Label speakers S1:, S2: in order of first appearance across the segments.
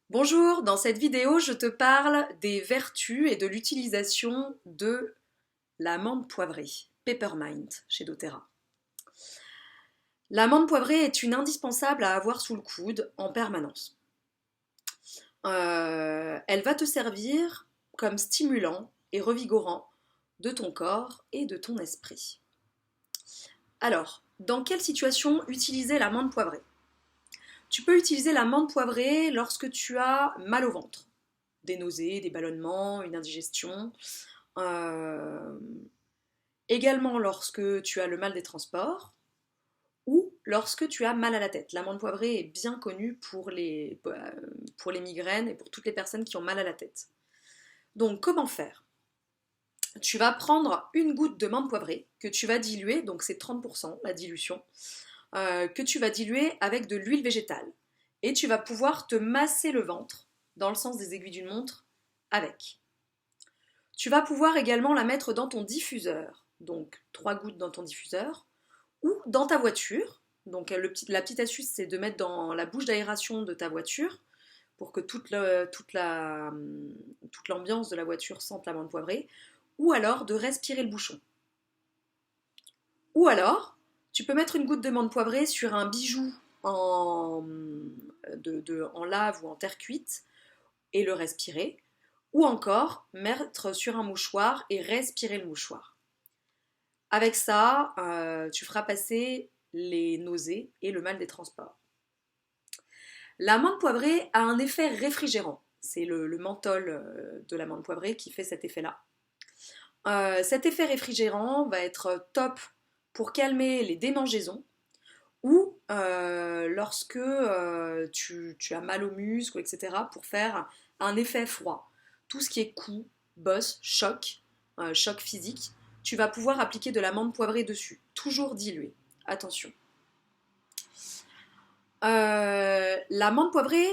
S1: Bonjour, dans cette vidéo, je te parle des vertus et de l'utilisation de l'amande poivrée, Peppermint chez doTERRA. L'amande poivrée est une indispensable à avoir sous le coude en permanence. Elle va te servir comme stimulant et revigorant de ton corps et de ton esprit. Alors, dans quelle situation utiliser l'amande poivrée? Tu peux utiliser l'amande poivrée lorsque tu as mal au ventre, des nausées, des ballonnements, une indigestion. Euh, Également lorsque tu as le mal des transports ou lorsque tu as mal à la tête. L'amande poivrée est bien connue pour les migraines et pour toutes les personnes qui ont mal à la tête. Donc comment faire? Tu vas prendre une goutte de menthe poivrée que tu vas diluer, donc c'est 30% la dilution, que tu vas diluer avec de l'huile végétale. Et tu vas pouvoir te masser le ventre dans le sens des aiguilles d'une montre avec. Tu vas pouvoir également la mettre dans ton diffuseur, donc 3 gouttes dans ton diffuseur, ou dans ta voiture. Donc la petite astuce, c'est de mettre dans la bouche d'aération de ta voiture pour que toute l'ambiance de la voiture sente l'amande poivrée, ou alors de respirer le bouchon. Ou alors, tu peux mettre une goutte de menthe poivrée sur un bijou en lave ou en terre cuite et le respirer, ou encore mettre sur un mouchoir et respirer le mouchoir. Avec ça, tu feras passer les nausées et le mal des transports. La menthe poivrée a un effet réfrigérant. C'est le menthol de la menthe poivrée qui fait cet effet-là. Cet effet réfrigérant va être top pour calmer les démangeaisons ou lorsque tu as mal aux muscles, etc., pour faire un effet froid. Tout ce qui est coup, bosse, choc, choc physique, tu vas pouvoir appliquer de l'amande poivrée dessus, toujours diluée. Attention. L'amande poivrée,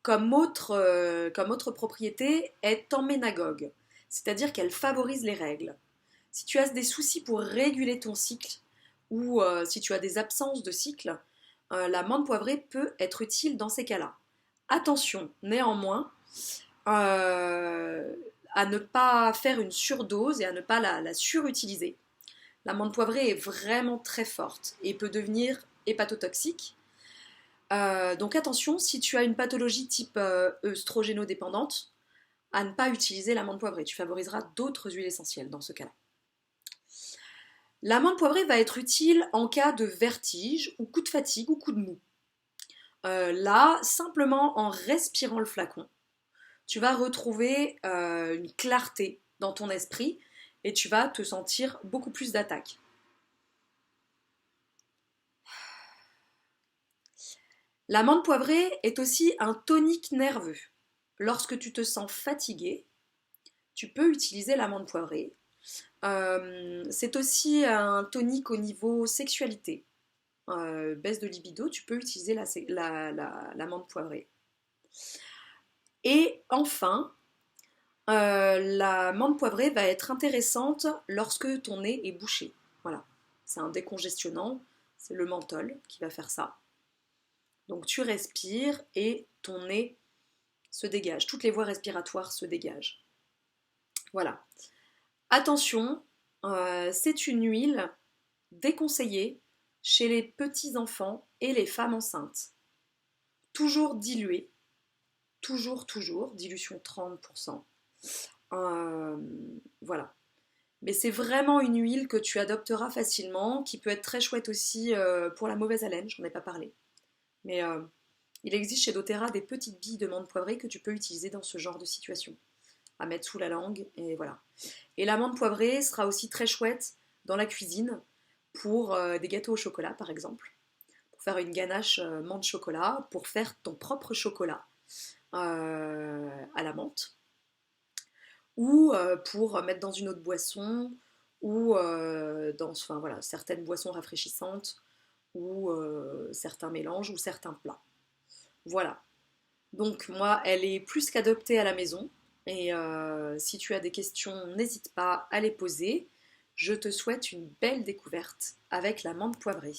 S1: comme autre propriété, est emménagogue, c'est-à-dire qu'elle favorise les règles. Si tu as des soucis pour réguler ton cycle ou si tu as des absences de cycle, la menthe poivrée peut être utile dans ces cas-là. Attention, néanmoins, euh, à ne pas faire une surdose et à ne pas la surutiliser. La menthe poivrée est vraiment très forte et peut devenir hépatotoxique. Donc attention, si tu as une pathologie type œstrogénodépendante, à ne pas utiliser la menthe poivrée. Tu favoriseras d'autres huiles essentielles dans ce cas-là. L'amande poivrée va être utile en cas de vertige ou coup de fatigue ou coup de mou. Là, simplement en respirant le flacon, tu vas retrouver une clarté dans ton esprit et tu vas te sentir beaucoup plus d'attaque. L'amande poivrée est aussi un tonique nerveux. Lorsque tu te sens fatigué, tu peux utiliser l'amande poivrée. C'est aussi un tonique au niveau sexualité. Baisse de libido, tu peux utiliser l'amande poivrée. Et enfin, la menthe poivrée va être intéressante lorsque ton nez est bouché. Voilà, c'est un décongestionnant, c'est le menthol qui va faire ça. Donc tu respires et ton nez se dégage, toutes les voies respiratoires se dégagent. Voilà. Attention, c'est une huile déconseillée chez les petits enfants et les femmes enceintes. Toujours diluée, toujours, dilution 30%. Euh, voilà. Mais c'est vraiment une huile que tu adopteras facilement, qui peut être très chouette aussi pour la mauvaise haleine, j'en ai pas parlé. Mais il existe chez doTERRA des petites billes de menthe poivrée que tu peux utiliser dans ce genre de situation, à mettre sous la langue, et voilà. Et la menthe poivrée sera aussi très chouette dans la cuisine pour des gâteaux au chocolat par exemple, pour faire une ganache menthe chocolat, pour faire ton propre chocolat à la menthe, ou pour mettre dans une autre boisson, ou dans enfin, voilà, certaines boissons rafraîchissantes, ou certains mélanges, ou certains plats. Voilà. Donc moi, elle est plus qu'adoptée à la maison. Et si tu as des questions, n'hésite pas à les poser. Je te souhaite une belle découverte avec la menthe poivrée.